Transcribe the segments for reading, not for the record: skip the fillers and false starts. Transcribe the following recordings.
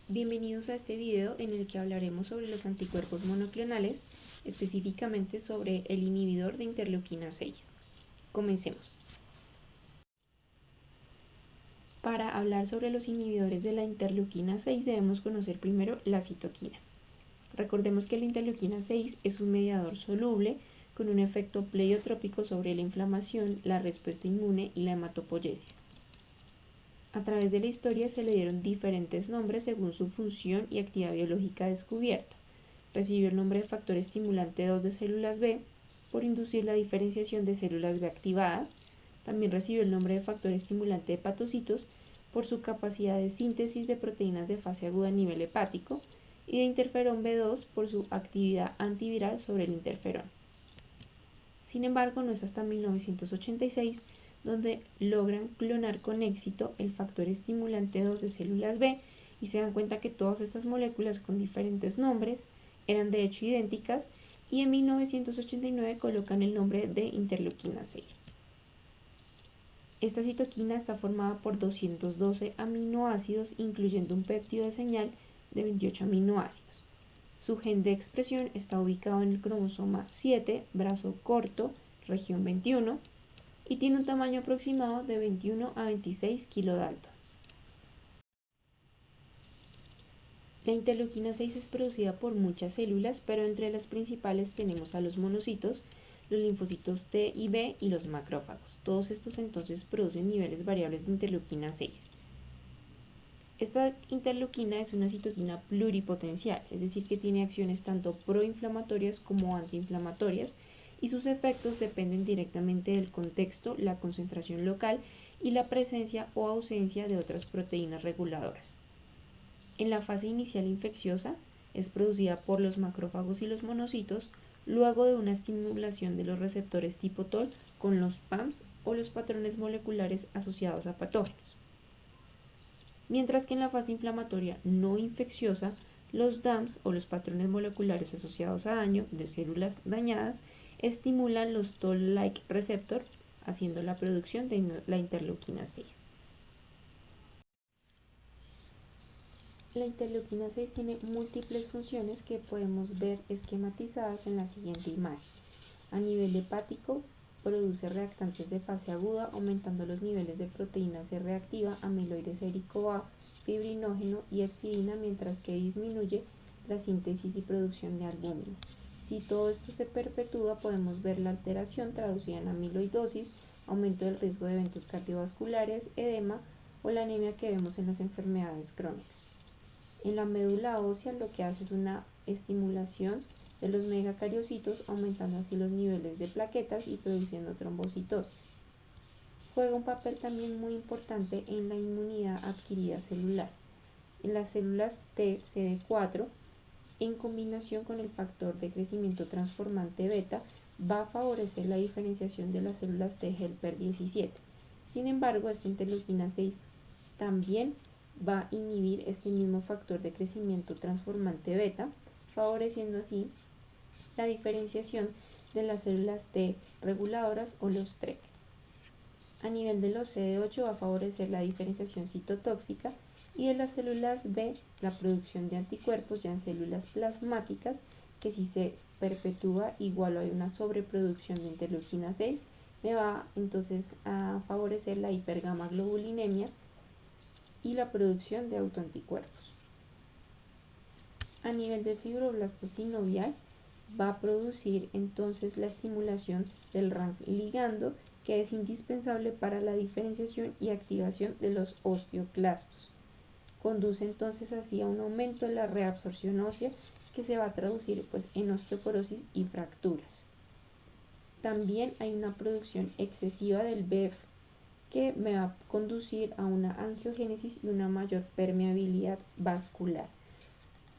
Bienvenidos a este video en el que hablaremos sobre los anticuerpos monoclonales, específicamente sobre el inhibidor de interleuquina 6. Comencemos. Para hablar sobre los inhibidores de la interleuquina 6 debemos conocer primero la citoquina. Recordemos que la interleuquina 6 es un mediador soluble con un efecto pleiotrópico sobre la inflamación, la respuesta inmune y la hematopoiesis. A través de la historia se le dieron diferentes nombres según su función y actividad biológica descubierta. Recibió el nombre de factor estimulante 2 de células B por inducir la diferenciación de células B activadas. También recibió el nombre de factor estimulante de hepatocitos por su capacidad de síntesis de proteínas de fase aguda a nivel hepático y de interferón B2 por su actividad antiviral sobre el interferón. Sin embargo, no es hasta 1986 donde logran clonar con éxito el factor estimulante 2 de células B y se dan cuenta que todas estas moléculas con diferentes nombres eran de hecho idénticas y en 1989 colocan el nombre de interleuquina 6. Esta citoquina está formada por 212 aminoácidos, incluyendo un péptido de señal de 28 aminoácidos. Su gen de expresión está ubicado en el cromosoma 7, brazo corto, región 21, y tiene un tamaño aproximado de 21 a 26 kilodaltons. La interleuquina 6 es producida por muchas células, pero entre las principales tenemos a los monocitos, los linfocitos T y B y los macrófagos. Todos estos entonces producen niveles variables de interleuquina 6. Esta interleuquina es una citoquina pluripotencial, es decir, que tiene acciones tanto proinflamatorias como antiinflamatorias, y sus efectos dependen directamente del contexto, la concentración local y la presencia o ausencia de otras proteínas reguladoras. En la fase inicial infecciosa es producida por los macrófagos y los monocitos luego de una estimulación de los receptores tipo TOL con los PAMs o los patrones moleculares asociados a patógenos. Mientras que en la fase inflamatoria no infecciosa, los DAMs o los patrones moleculares asociados a daño de células dañadas estimulan los Toll-like receptor, haciendo la producción de la interleuquina 6. La interleuquina 6 tiene múltiples funciones que podemos ver esquematizadas en la siguiente imagen. A nivel hepático, produce reactantes de fase aguda, aumentando los niveles de proteína C reactiva, amiloide sérico A, fibrinógeno y hepcidina, mientras que disminuye la síntesis y producción de albúmina. Si todo esto se perpetúa, podemos ver la alteración traducida en amiloidosis, aumento del riesgo de eventos cardiovasculares, edema o la anemia que vemos en las enfermedades crónicas. En la médula ósea lo que hace es una estimulación de los megacariocitos, aumentando así los niveles de plaquetas y produciendo trombocitosis. Juega un papel también muy importante en la inmunidad adquirida celular. En las células T CD4, en combinación con el factor de crecimiento transformante beta, va a favorecer la diferenciación de las células T helper 17. Sin embargo, esta interleuquina 6 también va a inhibir este mismo factor de crecimiento transformante beta, favoreciendo así la diferenciación de las células T reguladoras o los TREC. A nivel de los CD8 va a favorecer la diferenciación citotóxica y de las células B la producción de anticuerpos ya en células plasmáticas, que si se perpetúa igual o hay una sobreproducción de interleuquina 6, me va entonces a favorecer la hipergamaglobulinemia y la producción de autoanticuerpos. A nivel de fibroblastos sinovial va a producir entonces la estimulación del RANK ligando, que es indispensable para la diferenciación y activación de los osteoclastos. Conduce entonces así a un aumento de la reabsorción ósea, que se va a traducir en osteoporosis y fracturas. También hay una producción excesiva del BEF, que me va a conducir a una angiogénesis y una mayor permeabilidad vascular,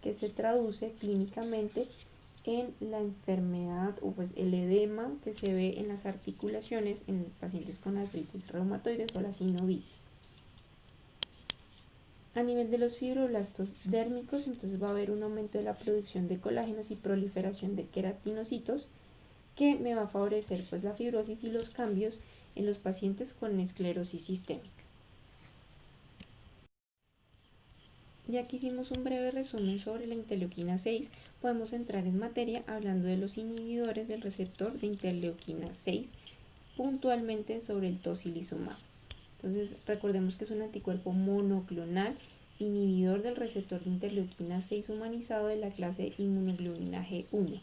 que se traduce clínicamente en la enfermedad o el edema que se ve en las articulaciones en pacientes con artritis reumatoides o la sinovitis. A nivel de los fibroblastos dérmicos, entonces va a haber un aumento de la producción de colágenos y proliferación de queratinocitos, que me va a favorecer la fibrosis y los cambios en los pacientes con esclerosis sistémica. Ya que hicimos un breve resumen sobre la interleuquina 6, podemos entrar en materia hablando de los inhibidores del receptor de interleuquina 6, puntualmente sobre el tocilizumab. Entonces, recordemos que es un anticuerpo monoclonal inhibidor del receptor de interleuquina 6 humanizado de la clase inmunoglobulina G1.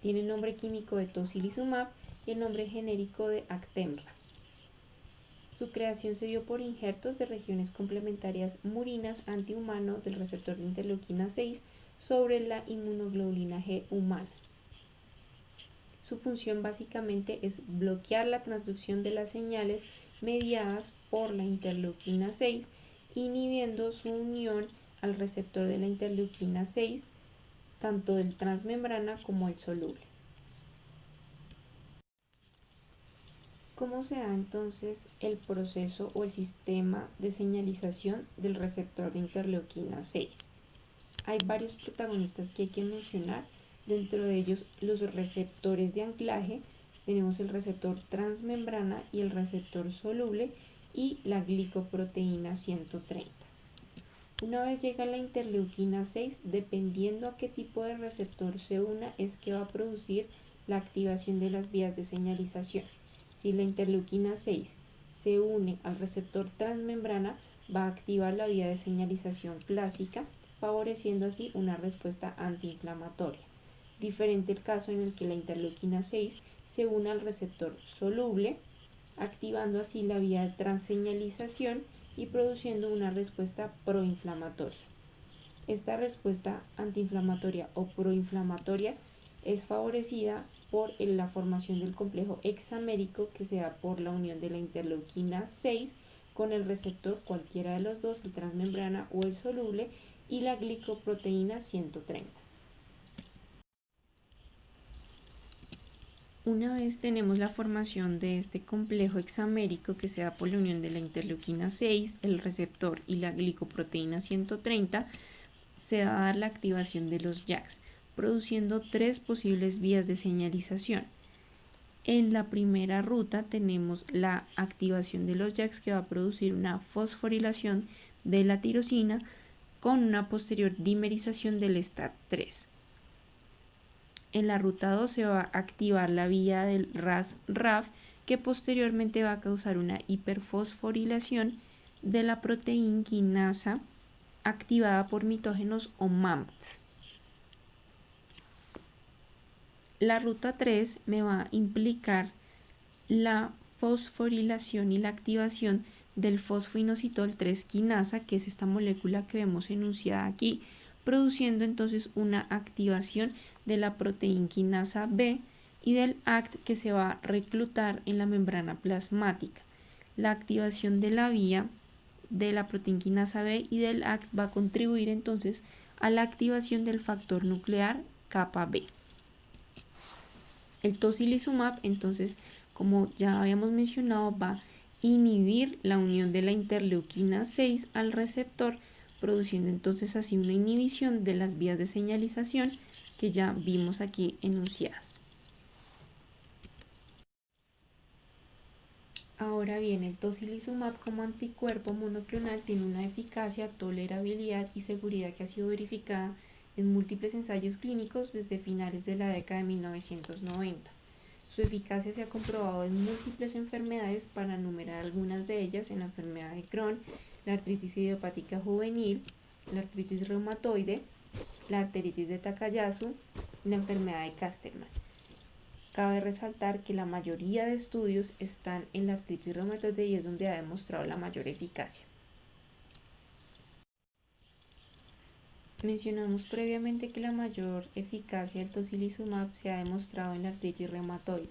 Tiene el nombre químico de tocilizumab y el nombre genérico de Actemra. Su creación se dio por injertos de regiones complementarias murinas antihumano del receptor de interleuquina 6 sobre la inmunoglobulina G humana. Su función básicamente es bloquear la transducción de las señales mediadas por la interleuquina 6, inhibiendo su unión al receptor de la interleuquina 6, tanto del transmembrana como el soluble. ¿Cómo se da entonces el proceso o el sistema de señalización del receptor de interleuquina 6? Hay varios protagonistas que hay que mencionar, dentro de ellos los receptores de anclaje, tenemos el receptor transmembrana y el receptor soluble y la glicoproteína 130. Una vez llega la interleuquina 6, dependiendo a qué tipo de receptor se una, es que va a producir la activación de las vías de señalización. Si la interleuquina 6 se une al receptor transmembrana, va a activar la vía de señalización clásica, favoreciendo así una respuesta antiinflamatoria. Diferente el caso en el que la interleuquina 6 se une al receptor soluble, activando así la vía de transseñalización y produciendo una respuesta proinflamatoria. Esta respuesta antiinflamatoria o proinflamatoria es favorecida por la formación del complejo hexamérico que se da por la unión de la interleuquina 6 con el receptor cualquiera de los dos, el transmembrana o el soluble, y la glicoproteína 130. Una vez tenemos la formación de este complejo hexamérico que se da por la unión de la interleuquina 6, el receptor y la glicoproteína 130, se va a dar la activación de los JAKs, produciendo tres posibles vías de señalización. En la primera ruta tenemos la activación de los JAKs que va a producir una fosforilación de la tirosina con una posterior dimerización del STAT3. En la ruta 2 se va a activar la vía del RAS-RAF que posteriormente va a causar una hiperfosforilación de la proteína quinasa activada por mitógenos o MAMTs. La ruta 3 me va a implicar la fosforilación y la activación del fosfoinositol 3 quinasa, que es esta molécula que vemos enunciada aquí, produciendo entonces una activación de la proteína quinasa B y del ACT que se va a reclutar en la membrana plasmática. La activación de la vía de la proteína quinasa B y del ACT va a contribuir entonces a la activación del factor nuclear kappa B. El tocilizumab, entonces, como ya habíamos mencionado, va a inhibir la unión de la interleuquina 6 al receptor, produciendo entonces así una inhibición de las vías de señalización que ya vimos aquí enunciadas. Ahora bien, el tocilizumab como anticuerpo monoclonal tiene una eficacia, tolerabilidad y seguridad que ha sido verificada en múltiples ensayos clínicos desde finales de la década de 1990. Su eficacia se ha comprobado en múltiples enfermedades, para enumerar algunas de ellas: en la enfermedad de Crohn, la artritis idiopática juvenil, la artritis reumatoide, la arteritis de Takayasu y la enfermedad de Casterman. Cabe resaltar que la mayoría de estudios están en la artritis reumatoide y es donde ha demostrado la mayor eficacia. Mencionamos previamente que la mayor eficacia del tocilizumab se ha demostrado en la artritis reumatoide.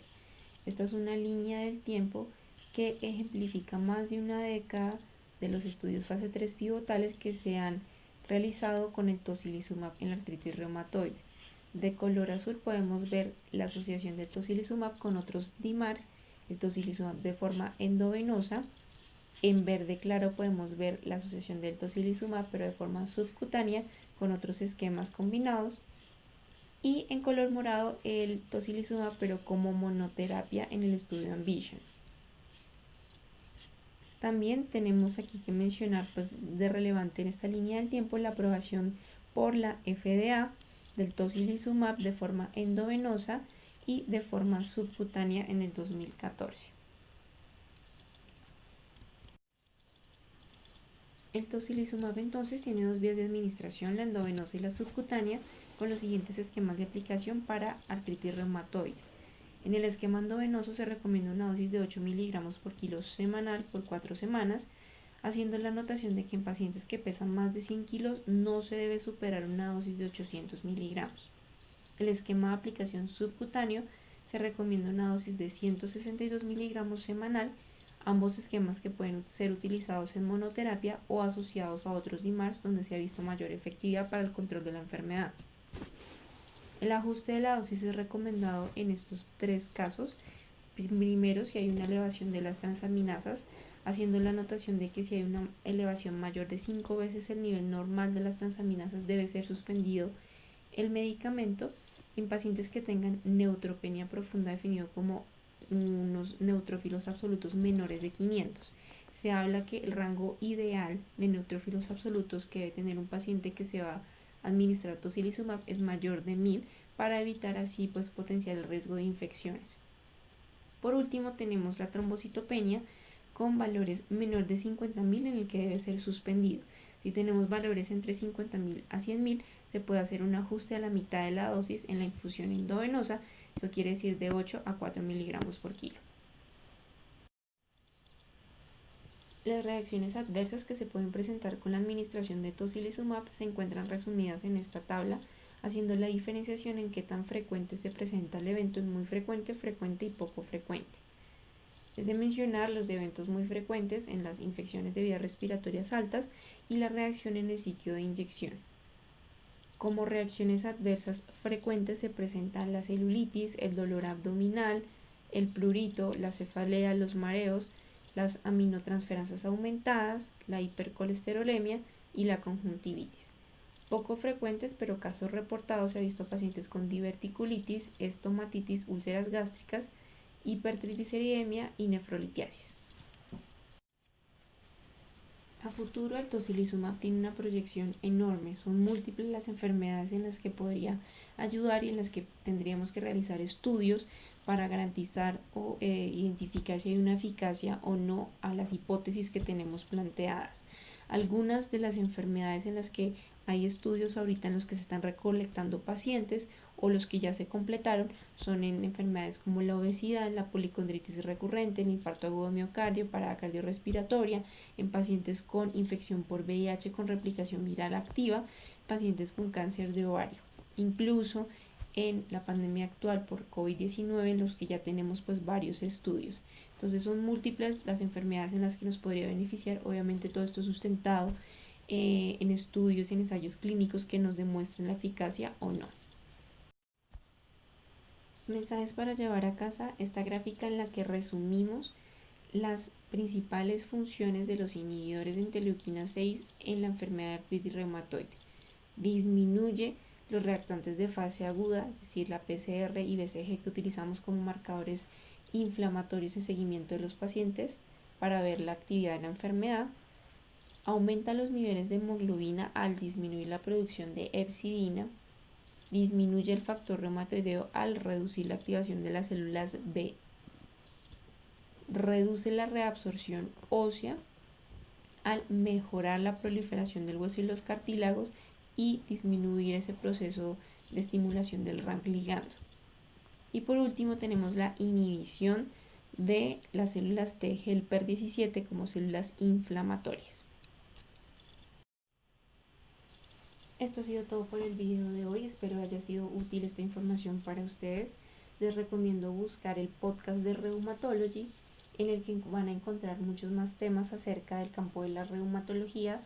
Esta es una línea del tiempo que ejemplifica más de una década de los estudios fase 3 pivotales que se han realizado con el tocilizumab en la artritis reumatoide. De color azul podemos ver la asociación del tocilizumab con otros DMARDs, el tocilizumab de forma endovenosa. En verde claro podemos ver la asociación del tocilizumab pero de forma subcutánea con otros esquemas combinados. Y en color morado el tocilizumab pero como monoterapia en el estudio Envision. También tenemos aquí que mencionar, pues, de relevante en esta línea del tiempo, la aprobación por la FDA del tocilizumab de forma endovenosa y de forma subcutánea en el 2014. El tocilizumab entonces tiene dos vías de administración, la endovenosa y la subcutánea, con los siguientes esquemas de aplicación para artritis reumatoide. En el esquema endovenoso se recomienda una dosis de 8 miligramos por kilo semanal por 4 semanas, haciendo la anotación de que en pacientes que pesan más de 100 kilos no se debe superar una dosis de 800 miligramos. El esquema de aplicación subcutáneo se recomienda una dosis de 162 miligramos semanal, ambos esquemas que pueden ser utilizados en monoterapia o asociados a otros DMARDs donde se ha visto mayor efectividad para el control de la enfermedad. El ajuste de la dosis es recomendado en estos tres casos. Primero, si hay una elevación de las transaminasas, haciendo la anotación de que si hay una elevación mayor de 5 veces el nivel normal de las transaminasas debe ser suspendido el medicamento. En pacientes que tengan neutropenia profunda, definido como unos neutrófilos absolutos menores de 500. Se habla que el rango ideal de neutrófilos absolutos que debe tener un paciente que se va a administrar tocilizumab es mayor de 1000 para evitar así pues potencial riesgo de infecciones. Por último tenemos la trombocitopenia con valores menor de 50.000 en el que debe ser suspendido. Si tenemos valores entre 50.000 a 100.000, se puede hacer un ajuste a la mitad de la dosis en la infusión endovenosa, eso quiere decir de 8 a 4 miligramos por kilo. Las reacciones adversas que se pueden presentar con la administración de tocilizumab se encuentran resumidas en esta tabla, haciendo la diferenciación en qué tan frecuente se presenta el evento en muy frecuente, frecuente y poco frecuente. Es de mencionar los eventos muy frecuentes en las infecciones de vías respiratorias altas y la reacción en el sitio de inyección. Como reacciones adversas frecuentes se presentan la celulitis, el dolor abdominal, el prurito, la cefalea, los mareos, las aminotransferasas aumentadas, la hipercolesterolemia y la conjuntivitis. Poco frecuentes, pero casos reportados, se ha visto pacientes con diverticulitis, estomatitis, úlceras gástricas, hipertrigliceridemia y nefrolitiasis. A futuro, el tocilizumab tiene una proyección enorme, son múltiples las enfermedades en las que podría ayudar y en las que tendríamos que realizar estudios para garantizar o identificar si hay una eficacia o no a las hipótesis que tenemos planteadas. Algunas de las enfermedades en las que hay estudios ahorita en los que se están recolectando pacientes o los que ya se completaron son en enfermedades como la obesidad, la policondritis recurrente, el infarto agudo de miocardio, parada cardiorrespiratoria, en pacientes con infección por VIH con replicación viral activa, pacientes con cáncer de ovario. Incluso en la pandemia actual por COVID-19 en los que ya tenemos pues varios estudios. Entonces son múltiples las enfermedades en las que nos podría beneficiar. Obviamente todo esto sustentado en estudios, en ensayos clínicos que nos demuestren la eficacia o no. Mensajes para llevar a casa: esta gráfica en la que resumimos las principales funciones de los inhibidores de interleuquina 6 en la enfermedad de artritis reumatoide. Disminuye los reactantes de fase aguda, es decir, la PCR y BCG que utilizamos como marcadores inflamatorios en seguimiento de los pacientes para ver la actividad de la enfermedad. Aumenta los niveles de hemoglobina al disminuir la producción de hepcidina. Disminuye el factor reumatoideo al reducir la activación de las células B. Reduce la reabsorción ósea al mejorar la proliferación del hueso y los cartílagos y disminuir ese proceso de estimulación del RANK ligando. Y por último tenemos la inhibición de las células T helper 17 como células inflamatorias. Esto ha sido todo por el video de hoy, espero haya sido útil esta información para ustedes. Les recomiendo buscar el podcast de Rheumatology, en el que van a encontrar muchos más temas acerca del campo de la reumatología.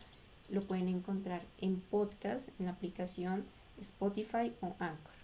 Lo pueden encontrar en podcast, en la aplicación Spotify o Anchor.